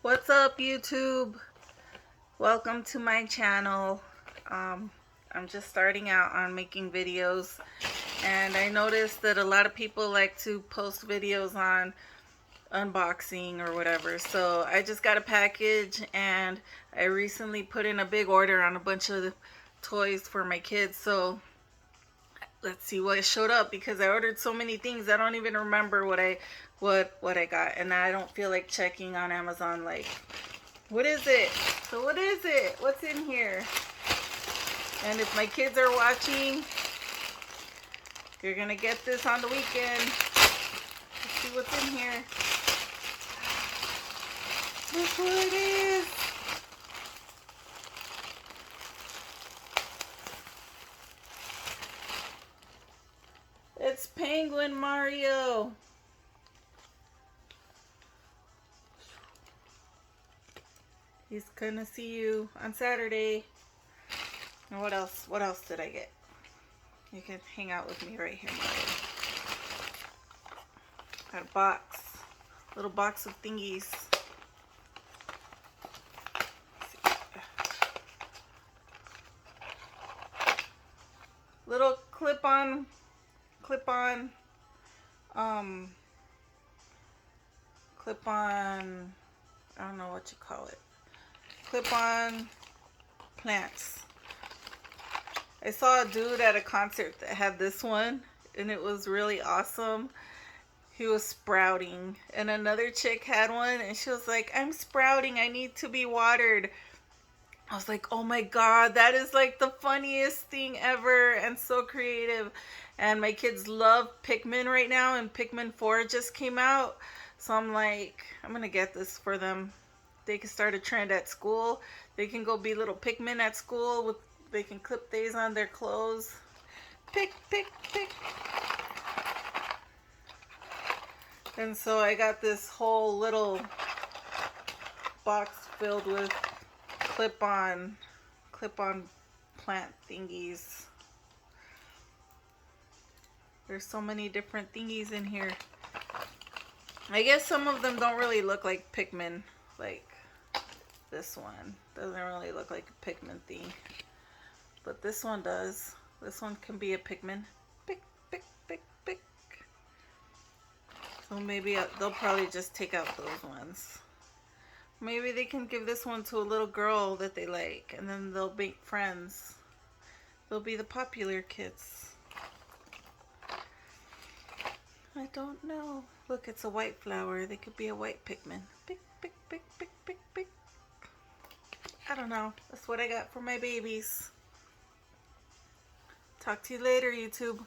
What's up, YouTube? Welcome to my channel. I'm just starting out on making videos, and I noticed that a lot of people like to post videos on unboxing or whatever. So I just got a package, and I recently put in a big order on a bunch of toys for my kids. So let's see what showed up, because I ordered so many things I don't even remember what I got, and I don't feel like checking on Amazon like, what is it? So what is it? What's in here? And if my kids are watching, you're gonna get this on the weekend. Let's see what's in here. Look what it is. It's Penguin Mario. He's gonna see you on Saturday. And what else? What else did I get? You can hang out with me right here, Mario. Got a box. Little box of thingies. Little clip-on, I don't know what you call it. Clip-on plants. I saw a dude at a concert that had this one, and it was really awesome. He was sprouting, and another chick had one, and she was like, I'm sprouting, I need to be watered. I was like, oh my god, that is like the funniest thing ever and so creative. And my kids love Pikmin right now, and Pikmin 4 just came out. So I'm like, I'm gonna get this for them. They can start a trend at school. They can go be little Pikmin at school. They can clip these on their clothes. Pick. And so I got this whole little box filled with clip-on plant thingies. There's so many different thingies in here. I guess some of them don't really look like Pikmin. Like this one doesn't really look like a Pikmin thing, but this one does. This one can be a Pikmin. Pick. So maybe they'll probably just take out those ones. Maybe they can give this one to a little girl that they like, and then they'll make friends. They'll be the popular kids. I don't know. Look, it's a white flower. They could be a white Pikmin. Pick. I don't know. That's what I got for my babies. Talk to you later, YouTube.